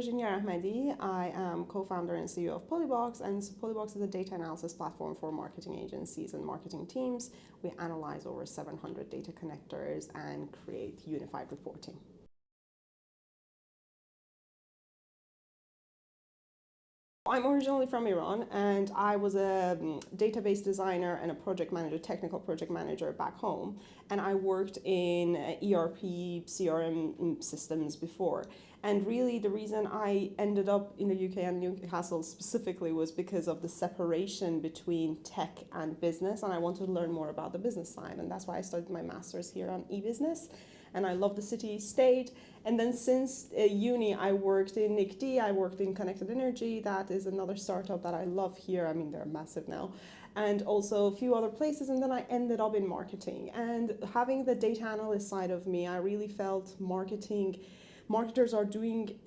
Rojin Yarahmadi. I am co-founder and CEO of Polybox, and Polybox is a data analysis platform for marketing agencies and marketing teams. We analyze over 700 data connectors and create unified reporting. I'm originally from Iran, and I was a database designer and a project manager, technical project manager back home. And I worked in ERP, CRM systems before. And really the reason I ended up in the UK and Newcastle specifically was because of the separation between tech and business. And I wanted to learn more about the business side. And that's why I started my master's here on e-business. And I love the city, stayed. And then since uni, I worked in NICD, I worked in Connected Energy. That is another startup that I love here. I mean, they're massive now. And also a few other places. And then I ended up in marketing. And having the data analyst side of me, I really felt marketers are doing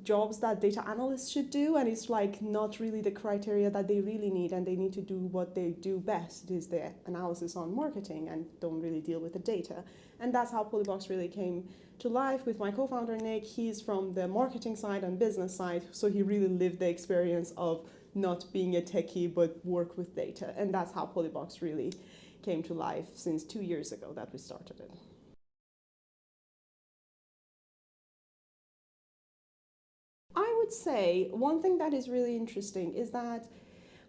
jobs that data analysts should do, and it's like not really the criteria that they really need, and they need to do what they do best, is the analysis on marketing, and don't really deal with the data. And that's how Polybox really came to life with my co-founder Nick. He's from the marketing side and business side, so he really lived the experience of not being a techie but work with data, and that's how Polybox really came to life since 2 years ago that we started it. I would say one thing that is really interesting is that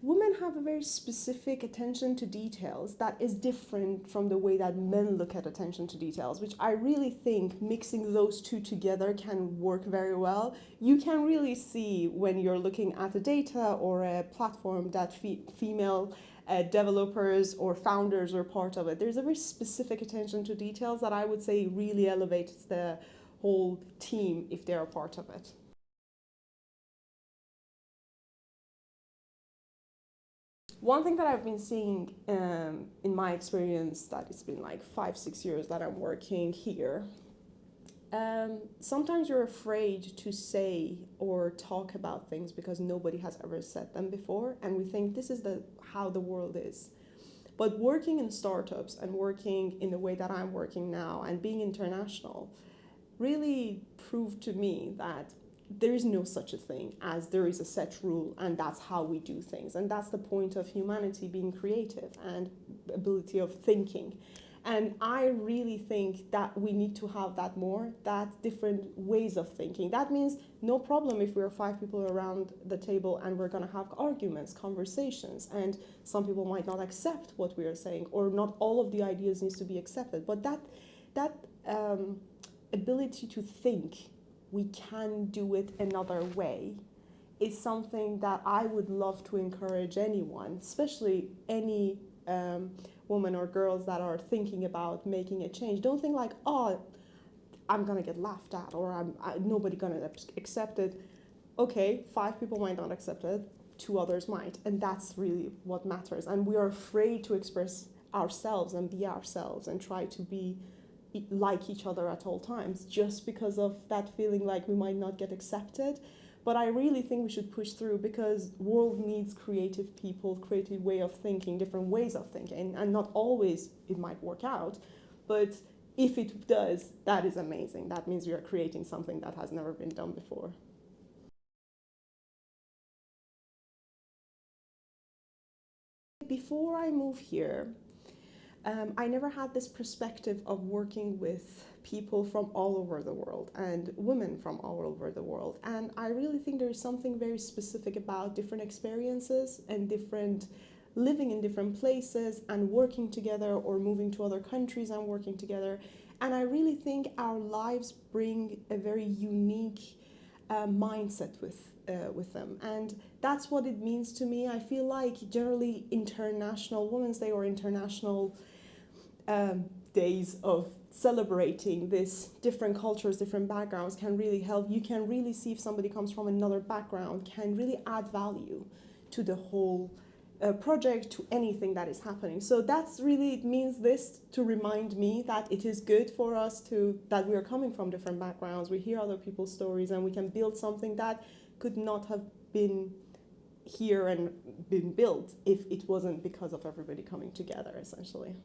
women have a very specific attention to details that is different from the way that men look at attention to details, which I really think mixing those two together can work very well. You can really see when you're looking at the data or a platform that female developers or founders are part of it. There's a very specific attention to details that I would say really elevates the whole team if they're a part of it. One thing that I've been seeing in my experience, that it's been like 5-6 years that I'm working here, sometimes you're afraid to say or talk about things because nobody has ever said them before, and we think this is how the world is. But working in startups and working in the way that I'm working now and being international really proved to me that there is no such a thing as there is a set rule and that's how we do things. And that's the point of humanity, being creative and ability of thinking. And I really think that we need to have that more, that different ways of thinking. That means no problem if we're 5 people around the table and we're going to have arguments, conversations, and some people might not accept what we are saying, or not all of the ideas needs to be accepted. But that ability to think we can do it another way is something that I would love to encourage anyone, especially any woman or girls that are thinking about making a change. Don't think like, oh, I'm gonna get laughed at, or nobody gonna accept it. Okay, 5 people might not accept it, 2 others might, and that's really what matters. And we are afraid to express ourselves and be ourselves and try to be like each other at all times, just because of that feeling like we might not get accepted. But I really think we should push through, because world needs creative people, creative way of thinking, different ways of thinking, and not always it might work out, but if it does, that is amazing. That means we are creating something that has never been done before. Before I moved here, I never had this perspective of working with people from all over the world and women from all over the world. And I really think there is something very specific about different experiences and living in different places and working together, or moving to other countries and working together. And I really think our lives bring a very unique mindset with them, and that's what it means to me. I feel like generally International Women's Day or international days of celebrating this different cultures, different backgrounds can really help. You can really see if somebody comes from another background, can really add value to the whole project, to anything that is happening. So that's really, it means this to remind me that it is good for us that we are coming from different backgrounds, we hear other people's stories, and we can build something that could not have been here and been built if it wasn't because of everybody coming together, essentially.